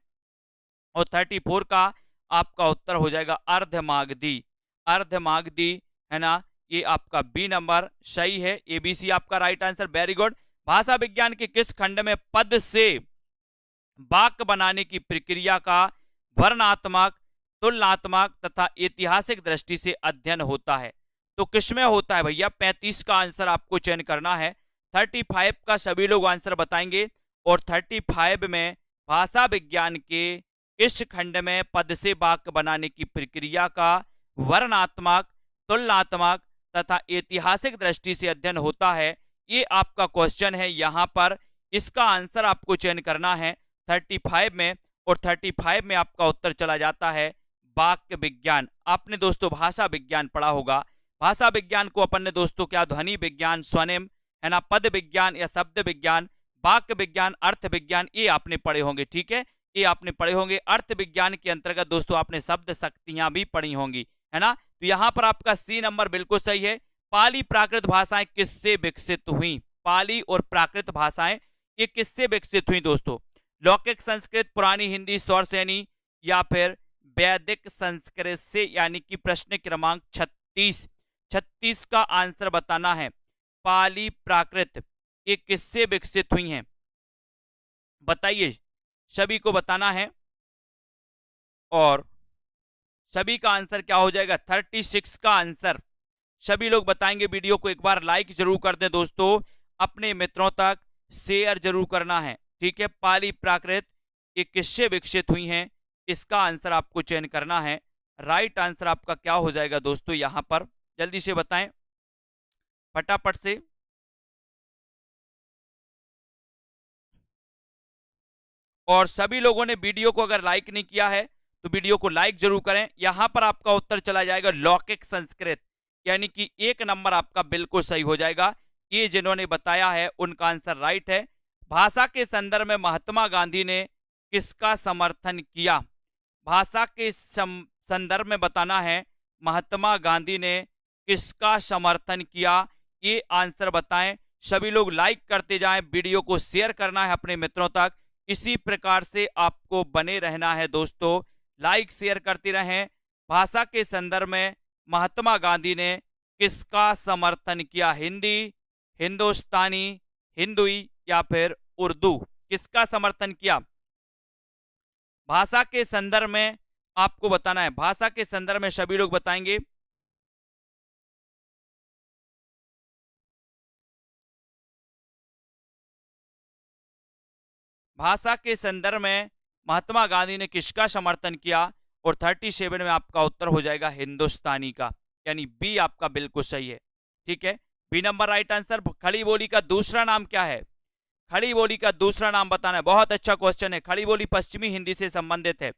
और 34 का आपका उत्तर हो जाएगा अर्धमागधी, अर्धमागधी है ना, ये आपका बी नंबर सही है, एबीसी आपका राइट आंसर, वेरी गुड। भाषा विज्ञान के किस खंड में पद से वाक्य बनाने की प्रक्रिया का वर्णनात्मक, तुलनात्मक तथा ऐतिहासिक दृष्टि से अध्ययन होता है? तो किसमें होता है भैया? 35 का आंसर आपको चयन करना है। 35 का सभी लोग आंसर बताएंगे, और 35 में भाषा विज्ञान के इस खंड में पद से वाक्य बनाने की प्रक्रिया का वर्णनात्मक, तुलनात्मक तथा ऐतिहासिक दृष्टि से अध्ययन होता है, ये आपका क्वेश्चन है। यहां पर इसका आंसर आपको चयन करना है 35 में, और 35 में आपका उत्तर चला जाता है वाक्य विज्ञान। आपने दोस्तों भाषा विज्ञान पढ़ा होगा। भाषा विज्ञान को अपन ने दोस्तों क्या ध्वनि विज्ञान, स्वनिम है ना, पद विज्ञान या शब्द विज्ञान, वाक्य विज्ञान, अर्थ विज्ञान, ये आपने पढ़े होंगे। ठीक है, ये आपने पढ़े होंगे। अर्थ विज्ञान के अंतर्गत दोस्तों आपने शब्द शक्तियां भी पढ़ी होंगी, है ना। तो यहां पर आपका सी नंबर बिल्कुल सही है। पाली प्राकृत भाषाएं किससे विकसित हुई? पाली और प्राकृत भाषाएं ये किससे विकसित हुई दोस्तों? लौकिक संस्कृत, पुरानी हिंदी, स्वरसेनी या फिर वैदिक संस्कृत से? यानी कि प्रश्न क्रमांक 36 का आंसर बताना है। पाली प्राकृत ये किससे विकसित हुई हैं? बताइए, सभी को बताना है, और सभी का आंसर क्या हो जाएगा? 36 का आंसर सभी लोग बताएंगे। वीडियो को एक बार लाइक जरूर कर दें दोस्तों, अपने मित्रों तक शेयर जरूर करना है। ठीक है, पाली प्राकृत ये किससे विकसित हुई हैं, इसका आंसर आपको चयन करना है। राइट आंसर आपका क्या हो जाएगा दोस्तों? यहां पर जल्दी से बताएं फटाफट से। और सभी लोगों ने वीडियो को अगर लाइक नहीं किया है तो वीडियो को लाइक जरूर करें। यहां पर आपका उत्तर चला जाएगा लौकिक संस्कृत, यानी कि 1 नंबर आपका बिल्कुल सही हो जाएगा। ये जिन्होंने बताया है उनका आंसर राइट है। भाषा के संदर्भ में महात्मा गांधी ने किसका समर्थन किया? भाषा के संदर्भ में बताना है, महात्मा गांधी ने किसका समर्थन किया, ये आंसर बताएं। सभी लोग लाइक करते जाएं, वीडियो को शेयर करना है अपने मित्रों तक। इसी प्रकार से आपको बने रहना है दोस्तों, लाइक शेयर करते रहें। भाषा के संदर्भ में महात्मा गांधी ने किसका समर्थन किया? हिंदी, हिंदुस्तानी, हिंदुई या फिर उर्दू, किसका समर्थन किया? भाषा के संदर्भ में आपको बताना है। भाषा के संदर्भ में सभी लोग बताएंगे। भाषा के संदर्भ में महात्मा गांधी ने किसका समर्थन किया? और 37 में आपका उत्तर हो जाएगा हिंदुस्तानी का, यानी बी आपका बिल्कुल सही है। ठीक है, बी नंबर राइट आंसर। खड़ी बोली का दूसरा नाम क्या है? खड़ी बोली का दूसरा नाम बताना है। बहुत अच्छा क्वेश्चन है। खड़ी बोली पश्चिमी हिंदी से संबंधित है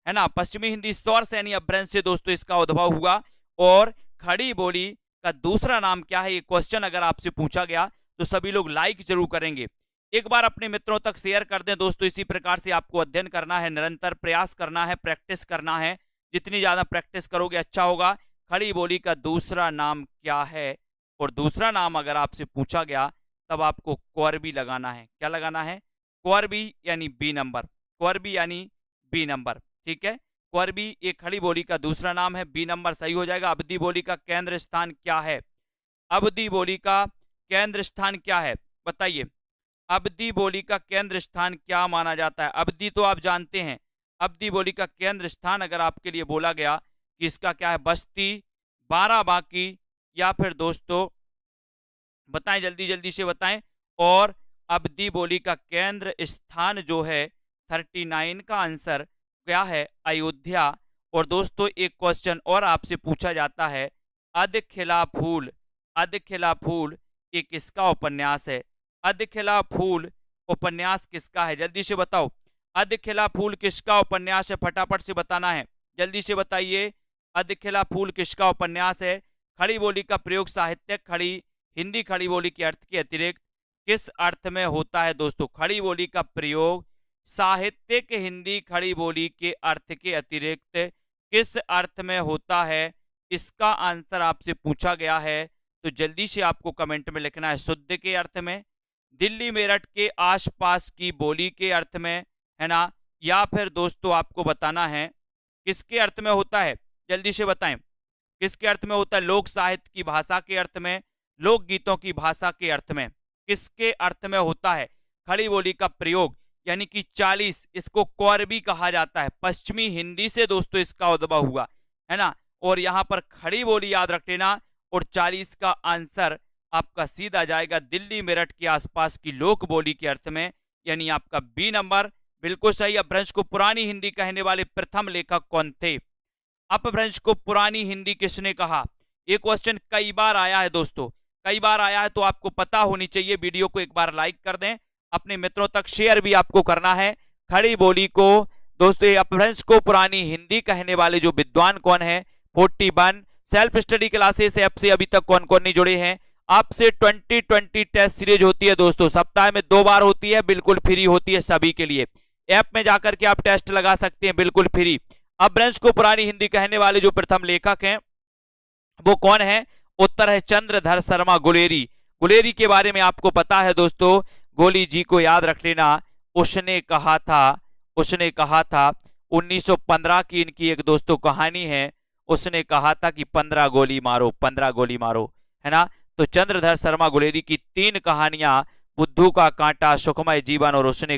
ना। पश्चिमी हिंदी स्वरसेनी अपभ्रंश से दोस्तों इसका उद्भव हुआ। और खड़ी बोली का दूसरा नाम क्या है, ये क्वेश्चन अगर आपसे पूछा गया तो सभी लोग लाइक जरूर करेंगे। एक बार अपने मित्रों तक शेयर कर दें दोस्तों। इसी प्रकार से आपको अध्ययन करना है, निरंतर प्रयास करना है, प्रैक्टिस करना है। जितनी ज्यादा प्रैक्टिस करोगे अच्छा होगा। खड़ी बोली का दूसरा नाम क्या है? और दूसरा नाम अगर आपसे पूछा गया तब आपको क्वर्बी लगाना है। क्या लगाना है? क्वर्बी यानी बी नंबर, क्वर्बी यानी बी नंबर। ठीक है, क्वर्बी ये खड़ी बोली का दूसरा नाम है, बी नंबर सही हो जाएगा। अवधी बोली का केंद्र स्थान क्या है? अवधी बोली का केंद्र स्थान क्या है बताइए? अवधी बोली का केंद्र स्थान क्या माना जाता है? अवधी तो आप जानते हैं। अवधी बोली का केंद्र स्थान अगर आपके लिए बोला गया कि इसका क्या है, बस्ती, बाराबांकी या फिर दोस्तों बताएं, जल्दी जल्दी से बताएं। और अवधी बोली का केंद्र स्थान जो है 39 का आंसर क्या है? अयोध्या। और दोस्तों एक क्वेश्चन और आपसे पूछा जाता है, अध खिला फूल, अध खिला फूल ये किसका उपन्यास है? अध खिला फूल उपन्यास किसका है? जल्दी से बताओ, अध खिला फूल किसका उपन्यास है? फटाफट से बताना है, जल्दी से बताइए। अध खिला फूल किसका उपन्यास है? खड़ी बोली का प्रयोग साहित्यिक खड़ी हिंदी खड़ी बोली के अर्थ के अतिरिक्त किस अर्थ में होता है दोस्तों? खड़ी बोली का प्रयोग साहित्यिक हिंदी खड़ी बोली के अर्थ के अतिरिक्त किस अर्थ में होता है? इसका आंसर आपसे पूछा गया है, तो जल्दी से आपको कमेंट में लिखना है। शुद्ध के अर्थ में, दिल्ली मेरठ के आसपास की बोली के अर्थ में, है ना, या फिर दोस्तों आपको बताना है किसके अर्थ में होता है? जल्दी से बताएं किसके अर्थ में होता है? लोक साहित्य की भाषा के अर्थ में, लोक गीतों की भाषा के अर्थ में, किसके अर्थ में होता है खड़ी बोली का प्रयोग? यानी कि 40, इसको कौर भी कहा जाता है, पश्चिमी हिंदी से दोस्तों इसका उद्भव हुआ, है ना। और यहां पर खड़ी बोली याद रख लेना, और 40 का आंसर आपका सीधा जाएगा दिल्ली मेरठ के आसपास की लोक बोली के अर्थ में, यानी आपका बी नंबर बिल्कुल सही। अपभ्रंश को पुरानी हिंदी कहने वाले प्रथम लेखक कौन थे? अपभ्रंश को पुरानी हिंदी किसने कहा? ये क्वेश्चन कई बार आया है दोस्तों, कई बार आया है, तो आपको पता होनी चाहिए। वीडियो को एक बार लाइक कर दें, अपने मित्रों तक शेयर भी आपको करना है। खड़ी बोली को दोस्तों, अपभ्रंश को पुरानी हिंदी कहने वाले जो विद्वान कौन है? 41 सेल्फ स्टडी क्लासेस ऐप से अभी तक कौन कौन नहीं जुड़े हैं? आपसे 2020 टेस्ट सीरीज होती है दोस्तों, सप्ताह में 2 बार होती है, बिल्कुल फ्री होती है सभी के लिए। ऐप में जाकर के आप टेस्ट लगा सकते हैं बिल्कुल फ्री। अपभ्रंश को पुरानी हिंदी कहने वाले जो प्रथम लेखक हैं वो कौन है? उत्तर है चंद्रधर शर्मा गुलेरी। गुलेरी के बारे में आपको पता है दोस्तों, गोली जी को याद रख लेना। उसने कहा था 1915 की इनकी एक दोस्तों कहानी है, उसने कहा था कि 15 गोली मारो, 15 गोली मारो, है ना। तो चंद्रधर शर्मा गुलेरी की 3 कहानियां, बुद्धू का कांटा, सुखमय जीवन और उसने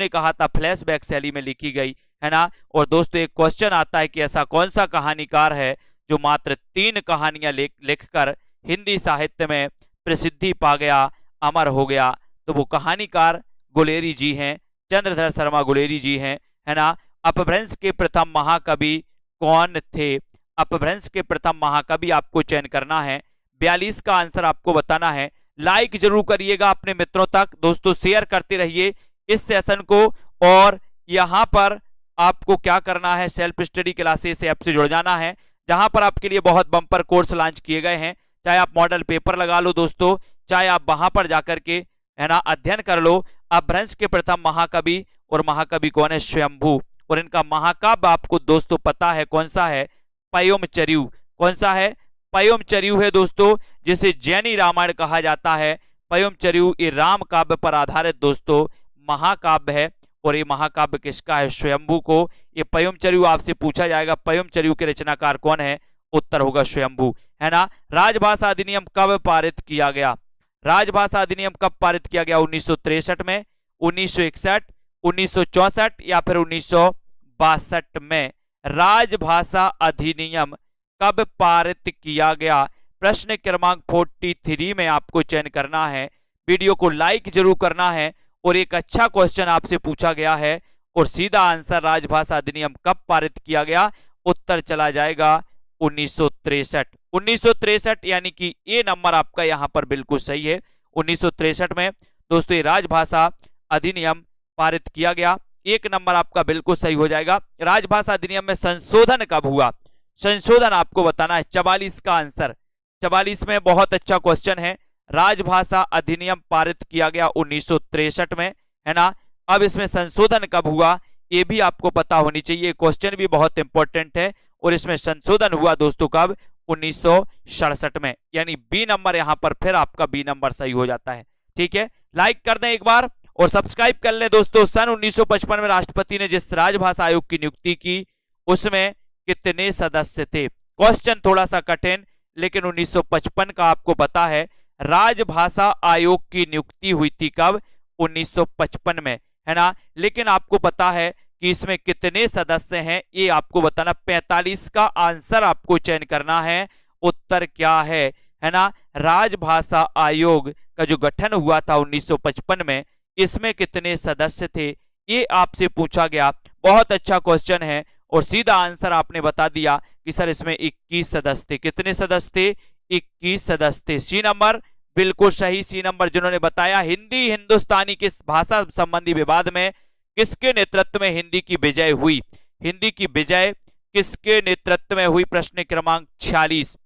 कहा था फ्लैशबैक शैली में लिखी गई, है ना। और दोस्तों एक क्वेश्चन आता है कि ऐसा कौन सा कहानीकार है जो मात्र 3 कहानियां लिखकर हिंदी साहित्य में प्रसिद्धि पा गया, अमर हो गया? तो वो कहानीकार गुलेरी जी हैं, चंद्रधर शर्मा गुलेरी जी हैं, है ना। अपभ्रंश के प्रथम महाकवि कौन थे? अपभ्रंश के प्रथम महाकवि आपको चयन करना है। 42 का आंसर आपको बताना है। लाइक जरूर करिएगा अपने मित्रों तक दोस्तों, शेयर करते रहिए इस सेशन को। और यहां पर आपको क्या करना है? सेल्फ स्टडी क्लासेस ऐप से जुड़ जाना है, जहां पर आपके लिए बहुत बम्पर कोर्स लॉन्च किए गए हैं। चाहे आप मॉडल पेपर लगा लो दोस्तों, चाहे आप वहां पर जाकर के, है ना, अध्ययन कर लो। अपभ्रंश के प्रथम महाकवि, और महाकवि कौन है? स्वयंभू। और इनका महाकाव्य आपको दोस्तों पता है कौन सा है? पयोमचर्यु। कौन सा है? पयोमचर्यु है दोस्तों, जिसे जैनी रामायण कहा जाता है। पयोमचर्यु ये राम काव्य पर आधारित दोस्तों महाकाव्य है, और ये महाकाव्य किसका है? स्वयंभू को। ये पयोमचर्यु आपसे पूछा जाएगा, पयोमचर्यु के रचनाकार कौन है? उत्तर होगा स्वयंभू, है ना। राजभाषा अधिनियम कब पारित किया गया? राजभाषा अधिनियम कब पारित किया गया? 1963 में, 1961, 1964 या फिर 1962 में? राजभाषा अधिनियम कब पारित किया गया? प्रश्न क्रमांक 43 में आपको चयन करना है। वीडियो को लाइक जरूर करना है। और एक अच्छा क्वेश्चन आपसे पूछा गया है, और सीधा आंसर राजभाषा अधिनियम कब पारित किया गया? उत्तर चला जाएगा 1963। 1963 यानी कि ये नंबर आपका यहां पर बिल्कुल सही है। 1963 में दोस्तों ये राजभाषा अधिनियम पारित किया गया। एक नंबर आपका बिल्कुल सही हो जाएगा। राजभाषा अधिनियम में संशोधन कब हुआ? संशोधन आपको बताना है। 44 का आंसर, 44 में बहुत अच्छा क्वेश्चन है। राजभाषा अधिनियम पारित किया गया 1963 में, है ना। अब इसमें संशोधन कब हुआ ये भी आपको पता होनी चाहिए, क्वेश्चन भी बहुत इंपॉर्टेंट है। और इसमें संशोधन हुआ दोस्तों कब? 1967 में, यानी बी नंबर यहां पर फिर आपका बी नंबर सही हो जाता है। ठीक है, लाइक कर दें एक बार और सब्सक्राइब कर लें दोस्तों। सन 1955 में राष्ट्रपति ने जिस राजभाषा आयोग की नियुक्ति की उसमें कितने सदस्य थे? क्वेश्चन थोड़ा सा कठिन, लेकिन 1955 का आपको पता है। राजभाषा आयोग की नियुक्ति हुई थी कब? 1955 में, है ना। लेकिन आपको पता है कि इसमें कितने सदस्य हैं ये आपको बताना। 45 का आंसर आपको चयन करना है। उत्तर क्या है ना। राजभाषा आयोग का जो गठन हुआ था 1955 में, इसमें कितने सदस्य थे ये आपसे पूछा गया। बहुत अच्छा क्वेश्चन है, और सीधा आंसर आपने बता दिया कि सर इसमें 21 सदस्य थे। कितने सदस्य थे? 21 सदस्य थे। सी नंबर बिल्कुल सही, सी नंबर जिन्होंने बताया। हिंदी हिंदुस्तानी के भाषा संबंधी विवाद में किसके नेतृत्व में हिंदी की विजय हुई? हिंदी की विजय किसके नेतृत्व में हुई? प्रश्न क्रमांक 46।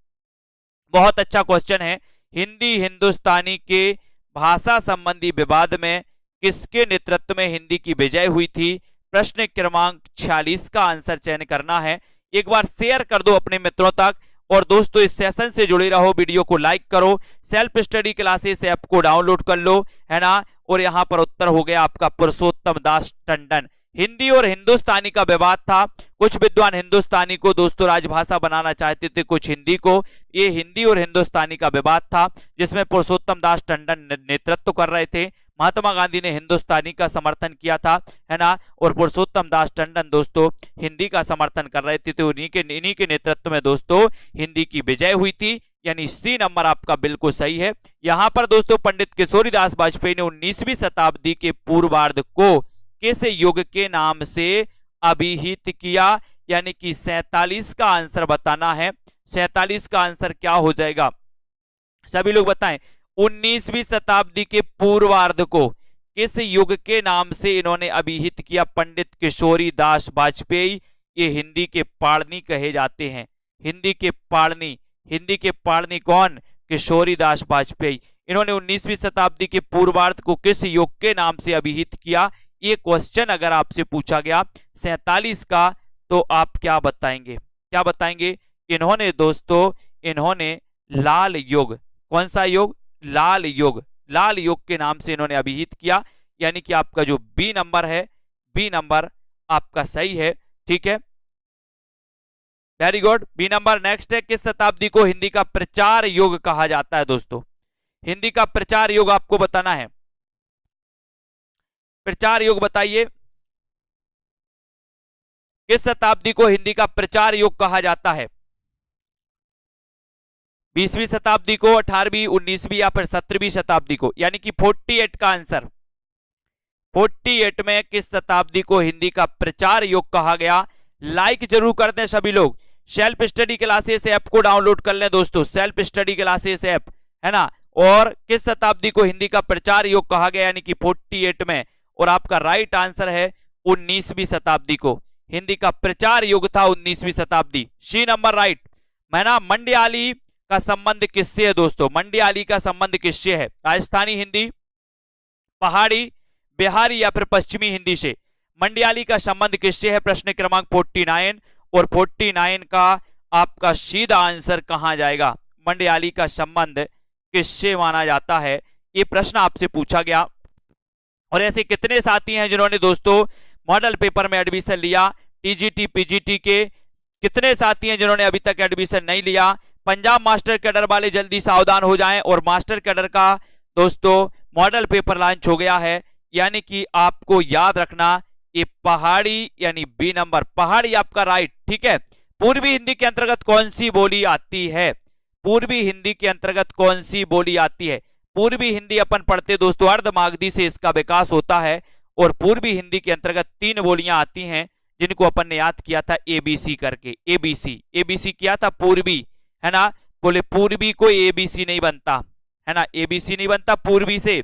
बहुत अच्छा क्वेश्चन है। हिंदी हिंदुस्तानी के भाषा संबंधी विवाद में किसके नेतृत्व में हिंदी की विजय हुई थी? प्रश्न क्रमांक 46 का आंसर चयन करना है। एक बार शेयर कर दो अपने मित्रों तक। और दोस्तों इस सेशन से जुड़े रहो, वीडियो को लाइक करो, सेल्फ स्टडी क्लासेस ऐप को डाउनलोड कर लो, है ना। और यहाँ पर उत्तर हो गया आपका पुरुषोत्तम दास टंडन। हिंदी और हिंदुस्तानी का विवाद था। कुछ विद्वान हिंदुस्तानी को दोस्तों राजभाषा बनाना चाहते थे, कुछ हिंदी को। ये हिंदी और हिंदुस्तानी का विवाद था जिसमें पुरुषोत्तम दास टंडन नेतृत्व कर रहे थे। महात्मा गांधी ने हिंदुस्तानी का समर्थन किया था, है ना। और पुरुषोत्तम दास टंडन दोस्तों हिंदी का समर्थन कर रहे थे। तो इन्हीं के नेतृत्व में दोस्तों हिंदी की विजय हुई थी, यानी सी नंबर आपका बिल्कुल सही है। यहाँ पर दोस्तों पंडित किशोरीदास वाजपेयी ने 19वीं शताब्दी के पूर्वार्ध को किस युग के नाम से अभिहित किया? यानी कि 47 का आंसर बताना है। 47 का आंसर क्या हो जाएगा? सभी लोग बताएं। 19वीं शताब्दी के पूर्वार्ध को किस युग के नाम से इन्होंने अभिहित किया? पंडित किशोरीदास वाजपेयी। ये हिंदी के पाणिनि कहे जाते हैं। हिंदी के पाणिनि कौन? किशोरीदास वाजपेयी। इन्होंने 19वीं शताब्दी के पूर्वार्ध को किस युग के नाम से अभिहित किया? ये क्वेश्चन अगर आपसे पूछा गया 47 का, तो आप क्या बताएंगे? क्या बताएंगे? इन्होंने दोस्तों लाल युग, कौन सा युग? लाल युग के नाम से इन्होंने अभिहित किया। यानी कि आपका जो बी नंबर है, बी नंबर आपका सही है। ठीक है, very good, B number. Next है, किस शताब्दी को हिंदी का प्रचार युग कहा जाता है? दोस्तों हिंदी का प्रचार युग आपको बताना है। प्रचार युग बताइए, किस शताब्दी को हिंदी का प्रचार युग कहा जाता है? 20वीं शताब्दी को, 18वीं, 19वीं या फिर 17वीं शताब्दी को? यानी कि 48 का आंसर। 48 में किस शताब्दी को हिंदी का प्रचार युग कहा गया? लाइक जरूर कर दें सभी लोग। सेल्फ स्टडी क्लासेस ऐप को डाउनलोड कर लें दोस्तों, सेल्फ स्टडी क्लासेस ऐप, है ना। और किस शताब्दी को हिंदी का प्रचार युग कहा गया? यानी कि 48 में। और आपका राइट आंसर है 19वीं शताब्दी को हिंदी का प्रचार युग था, 19वीं शताब्दी। C number right. मैं ना, मंडयाली का संबंध किससे है दोस्तों? मंडयाली का संबंध किससे है? राजस्थानी हिंदी, पहाड़ी, बिहारी या फिर पश्चिमी हिंदी से? मंडयाली का संबंध किससे है? प्रश्न क्रमांक 49। और 49 का आपका सीधा आंसर कहां जाएगा? मंडयाली का संबंध किससे माना जाता है? ये प्रश्न आपसे पूछा गया। और ऐसे कितने साथी हैं जिन्होंने दोस्तों मॉडल पेपर में एडमिशन लिया? टीजीटी पीजीटी के कितने साथी हैं जिन्होंने अभी तक एडमिशन नहीं लिया? पंजाब मास्टर कैडर वाले जल्दी सावधान हो जाएं। और मास्टर कैडर का दोस्तों मॉडल पेपर लॉन्च हो गया है। यानी कि आपको याद रखना, ये पहाड़ी यानी बी नंबर, पहाड़ी आपका राइट। ठीक है, पूर्वी हिंदी के अंतर्गत कौन सी बोली आती है? पूर्वी हिंदी के अंतर्गत कौन सी बोली आती है? पूर्वी हिंदी अपन पढ़ते दोस्तों, अर्धमागधी से इसका विकास होता है। और पूर्वी हिंदी के अंतर्गत 3 बोलियां आती हैं जिनको अपन ने याद किया था एबीसी करके। एबीसी किया था पूर्वी, है ना। बोले पूर्वी कोई एबीसी नहीं बनता, है ना। एबीसी नहीं बनता पूर्वी से।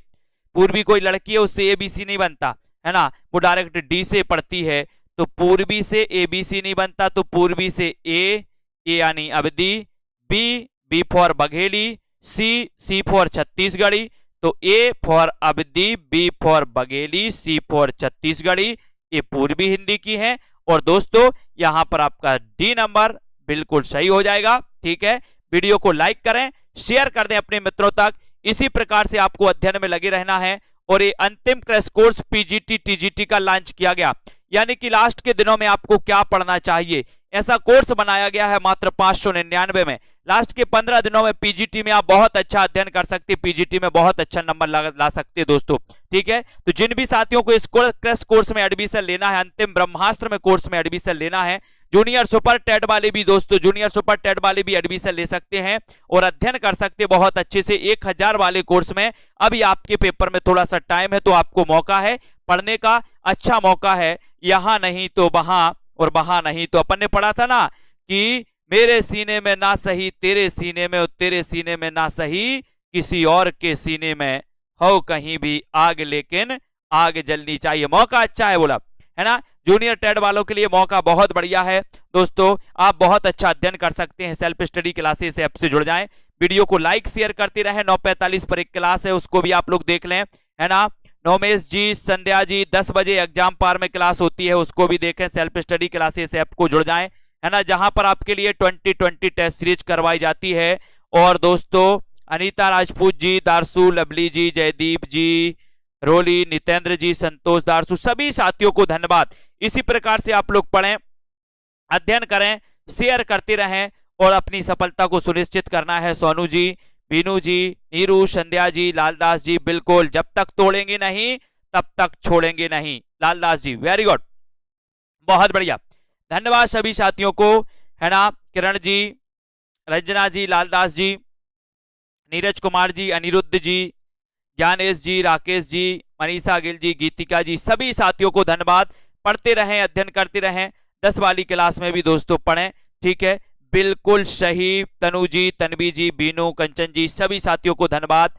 पूर्वी कोई लड़की है उससे एबीसी नहीं बनता, है ना। वो डायरेक्ट डी से पढ़ती है, तो पूर्वी से एबीसी नहीं बनता। तो पूर्वी से ए यानी Awadhi, B for Bagheli, C for Chhattisgarhi. तो A for Awadhi, B for Bagheli, C for Chhattisgarhi, ये पूर्वी हिंदी की है। और दोस्तों यहां पर आपका डी नंबर बिल्कुल सही हो जाएगा। ठीक है, वीडियो को लाइक करें, शेयर कर दें अपने मित्रों तक। इसी प्रकार से आपको अध्ययन में लगे रहना है। और ये अंतिम क्रैश कोर्स पीजीटी टीजीटी का लॉन्च किया गया, यानी कि लास्ट के दिनों में आपको क्या पढ़ना चाहिए, ऐसा कोर्स बनाया गया है मात्र 599 में। लास्ट के 15 दिनों में पीजीटी में आप बहुत अच्छा अध्ययन कर सकते हैं, पीजीटी में बहुत अच्छा नंबर ला सकते हैं दोस्तों। ठीक है, तो जिन भी साथियों को इस क्रैश कोर्स में एडमिशन लेना है, अंतिम ब्रह्मास्त्र में कोर्स में एडमिशन लेना है, जूनियर सुपर टेट वाले भी दोस्तों, जूनियर सुपर टेट वाले भी एडमिशन ले सकते हैं और अध्ययन कर सकते हैं बहुत अच्छे से 1000 वाले कोर्स में। अभी आपके पेपर में थोड़ा सा टाइम है, तो आपको मौका है पढ़ने का, अच्छा मौका है। यहां नहीं तो वहां, और वहां नहीं तो अपन ने पढ़ा था ना कि मेरे सीने में ना सही तेरे सीने में, और तेरे सीने में ना सही किसी और के सीने में, हो कहीं भी आग लेकिन आग जलनी चाहिए। मौका अच्छा है बोला, है ना। जूनियर टेट वालों के लिए मौका बहुत बढ़िया है दोस्तों, आप बहुत अच्छा अध्ययन कर सकते हैं। सेल्फ स्टडी क्लासेस ऐप से जुड़ जाएं, वीडियो को लाइक शेयर करते रहें। 9:45 पर एक क्लास है, उसको भी आप लोग देख लें, है ना। नोमेश जी, संध्या जी, 10 बजे एग्जाम पार में क्लास होती है, उसको भी देखें। सेल्फ स्टडी क्लासेस ऐप को जुड़ जाएं, है ना, जहां पर आपके लिए 2020 टेस्ट सीरीज करवाई जाती है। और दोस्तों अनीता राजपूत जी, दारसू, लवली जी, जयदीप जी, रोली, नितेंद्र जी, संतोष, दारसू, सभी साथियों को धन्यवाद। इसी प्रकार से आप लोग पढ़ें, अध्ययन करें, शेयर करते रहें और अपनी सफलता को सुनिश्चित करना है। सोनू जी, बीनू जी, नीरू, संध्या जी, लालदास जी, बिल्कुल, जब तक तोड़ेंगे नहीं तब तक छोड़ेंगे नहीं। लालदास जी, वेरी गुड, बहुत बढ़िया, धन्यवाद सभी साथियों को, है ना। किरण जी, रंजना जी, लालदास जी, नीरज कुमार जी, अनिरुद्ध जी, ज्ञानेश जी, राकेश जी, मनीषा गिल जी, गीतिका जी, सभी साथियों को धन्यवाद। पढ़ते रहें, अध्ययन करते रहें, 10 वाली क्लास में भी दोस्तों पढ़ें, ठीक है, बिल्कुल सही। तनु जी, तन्वी जी, बीनू, कंचन जी, सभी साथियों को धन्यवाद।